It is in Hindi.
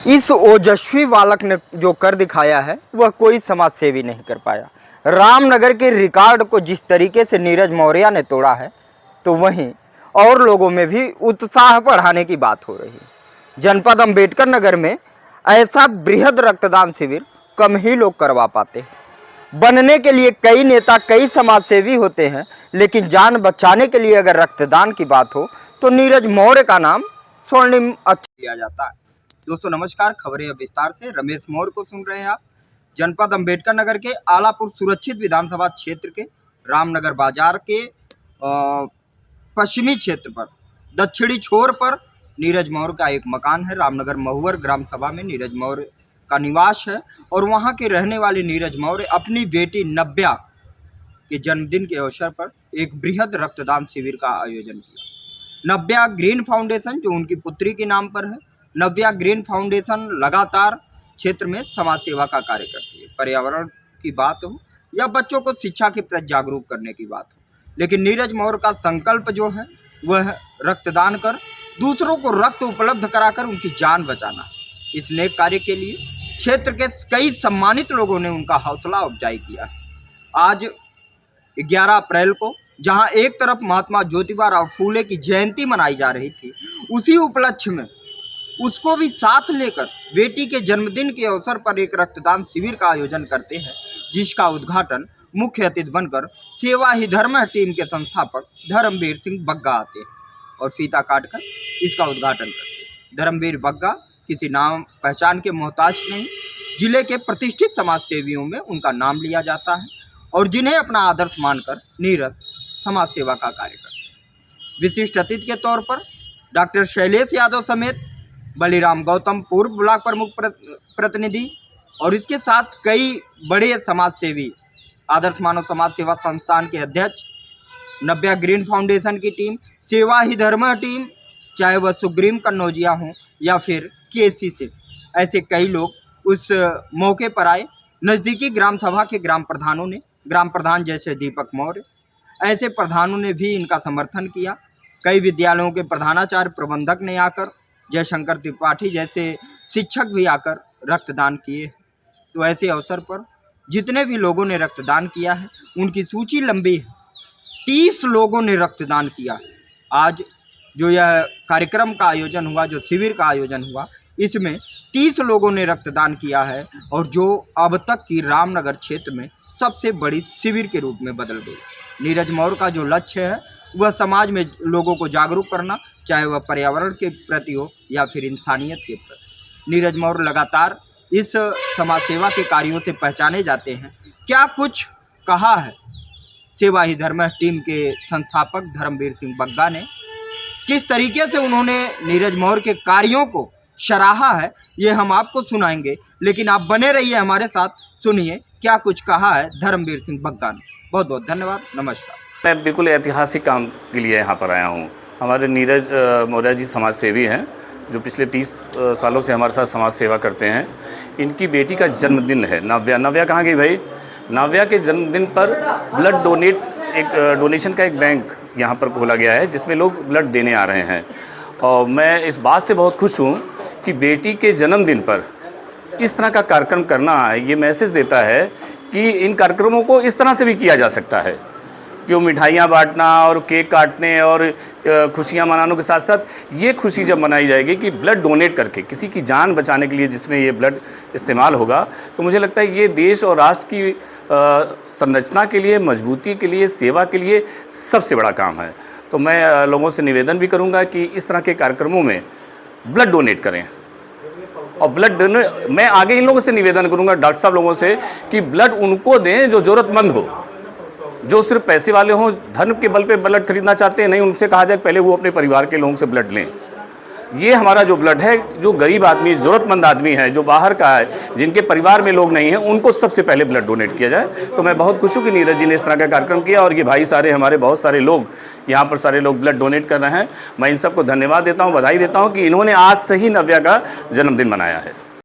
इस ओजस्वी बालक ने जो कर दिखाया है वह कोई समाज सेवी नहीं कर पाया। रामनगर के रिकॉर्ड को जिस तरीके से नीरज मौर्य ने तोड़ा है, तो वहीं और लोगों में भी उत्साह बढ़ाने की बात हो रही है। जनपद अंबेडकर नगर में ऐसा बृहद रक्तदान शिविर कम ही लोग करवा पाते हैं। बनने के लिए कई नेता, कई समाज सेवी होते हैं, लेकिन जान बचाने के लिए अगर रक्तदान की बात हो तो नीरज मौर्य का नाम स्वर्णिम अच्छा दिया जाता है। दोस्तों नमस्कार, खबरें अब विस्तार से। रमेश मौर्य को सुन रहे हैं आप। जनपद अंबेडकर नगर के आलापुर सुरक्षित विधानसभा क्षेत्र के रामनगर बाजार के पश्चिमी क्षेत्र पर दक्षिणी छोर पर नीरज मौर्य का एक मकान है। रामनगर महुवर ग्राम सभा में नीरज मौर्य का निवास है और वहां के रहने वाले नीरज मौर्य अपनी बेटी नव्या के जन्मदिन के अवसर पर एक बृहद रक्तदान शिविर का आयोजन किया। नव्या ग्रीन फाउंडेशन, जो उनकी पुत्री के नाम पर है, नव्या ग्रीन फाउंडेशन लगातार क्षेत्र में समाज सेवा का कार्य करती है। पर्यावरण की बात हो या बच्चों को शिक्षा के प्रति जागरूक करने की बात हो, लेकिन नीरज मौर्य का संकल्प जो है वह है रक्तदान कर दूसरों को रक्त उपलब्ध कराकर उनकी जान बचाना। इस नेक कार्य के लिए क्षेत्र के कई सम्मानित लोगों ने उनका हौसला अफजाई किया है। आज 11 अप्रैल को जहां एक तरफ महात्मा ज्योतिबा राव फूले की जयंती मनाई जा रही थी, उसी उपलक्ष्य में उसको भी साथ लेकर बेटी के जन्मदिन के अवसर पर एक रक्तदान शिविर का आयोजन करते हैं, जिसका उद्घाटन मुख्य अतिथि बनकर सेवा ही धर्म टीम के संस्थापक धर्मवीर सिंह बग्गा आते हैं और फीता काटकर इसका उद्घाटन करते हैं। धर्मवीर बग्गा किसी नाम पहचान के मोहताज नहीं, जिले के प्रतिष्ठित समाज सेवियों में उनका नाम लिया जाता है और जिन्हें अपना आदर्श मानकर नीरज समाज सेवा का कार्य करते हैं। विशिष्ट अतिथि के तौर पर डॉक्टर शैलेश यादव समेत बलिराम गौतम पूर्व ब्लॉक प्रमुख प्रतिनिधि और इसके साथ कई बड़े समाज सेवी, आदर्श मानव समाज सेवा संस्थान के अध्यक्ष, नव्या ग्रीन फाउंडेशन की टीम, सेवा ही धर्म टीम, चाहे वह सुग्रीम कन्नौजिया हों या फिर केसी से, ऐसे कई लोग उस मौके पर आए। नज़दीकी ग्राम सभा के ग्राम प्रधानों ने, ग्राम प्रधान जैसे दीपक मौर्य, ऐसे प्रधानों ने भी इनका समर्थन किया। कई विद्यालयों के प्रधानाचार्य, प्रबंधक ने आकर, जयशंकर त्रिपाठी जैसे शिक्षक भी आकर रक्तदान किए। तो ऐसे अवसर पर जितने भी लोगों ने रक्तदान किया है उनकी सूची लंबी है। 30 लोगों ने रक्तदान किया। आज जो यह कार्यक्रम का आयोजन हुआ, जो शिविर का आयोजन हुआ, इसमें 30 लोगों ने रक्तदान किया है और जो अब तक की रामनगर क्षेत्र में सबसे बड़ी शिविर के रूप में बदल गई। नीरज मौर्य का जो लक्ष्य है वह समाज में लोगों को जागरूक करना, चाहे वह पर्यावरण के प्रति हो या फिर इंसानियत के प्रति। नीरज मौर्य लगातार इस समाज सेवा के कार्यों से पहचाने जाते हैं। क्या कुछ कहा है सेवा ही धर्म टीम के संस्थापक धर्मवीर सिंह बग्गा ने, किस तरीके से उन्होंने नीरज मौर्य के कार्यों को सराहा है, ये हम आपको सुनाएंगे, लेकिन आप बने रहिए हमारे साथ, सुनिए क्या कुछ कहा है धर्मवीर सिंह बग्गा ने। बहुत बहुत धन्यवाद, नमस्कार। मैं बिल्कुल ऐतिहासिक काम के लिए यहाँ पर आया हूँ। हमारे नीरज मौर्य जी समाज सेवी हैं, जो पिछले 30 सालों से हमारे साथ समाज सेवा करते हैं। इनकी बेटी का जन्मदिन है। नव्या कहाँ गई भाई? नव्या के जन्मदिन पर ब्लड डोनेशन का एक बैंक यहाँ पर खोला गया है, जिसमें लोग ब्लड देने आ रहे हैं। और मैं इस बात से बहुत खुश हूँ कि बेटी के जन्मदिन पर इस तरह का कार्यक्रम करना ये मैसेज देता है कि इन कार्यक्रमों को इस तरह से भी किया जा सकता है कि वो मिठाइयाँ बांटना और केक काटने और खुशियाँ मनाने के साथ साथ ये खुशी जब मनाई जाएगी कि ब्लड डोनेट करके किसी की जान बचाने के लिए जिसमें ये ब्लड इस्तेमाल होगा, तो मुझे लगता है ये देश और राष्ट्र की संरचना के लिए, मजबूती के लिए, सेवा के लिए सबसे बड़ा काम है। तो मैं लोगों से निवेदन भी करूँगा कि इस तरह के कार्यक्रमों में ब्लड डोनेट करें। और ब्लड डोनेट मैं आगे इन लोगों से निवेदन करूँगा, डॉक्टर साहब लोगों से, कि ब्लड उनको दें जो ज़रूरतमंद हो, जो सिर्फ पैसे वाले हों, धन के बल पे ब्लड खरीदना चाहते हैं। नहीं, उनसे कहा जाए पहले वो अपने परिवार के लोगों से ब्लड लें। ये हमारा जो ब्लड है, जो गरीब आदमी, ज़रूरतमंद आदमी है, जो बाहर का है, जिनके परिवार में लोग नहीं हैं, उनको सबसे पहले ब्लड डोनेट किया जाए। तो मैं बहुत खुश हूँ कि नीरज जी ने इस तरह का कार्यक्रम किया और ये भाई सारे हमारे बहुत सारे लोग यहाँ पर सारे लोग ब्लड डोनेट कर रहे हैं। मैं इन सबको धन्यवाद देता हूँ, बधाई देता हूँ कि इन्होंने आज से ही नव्या का जन्मदिन मनाया है।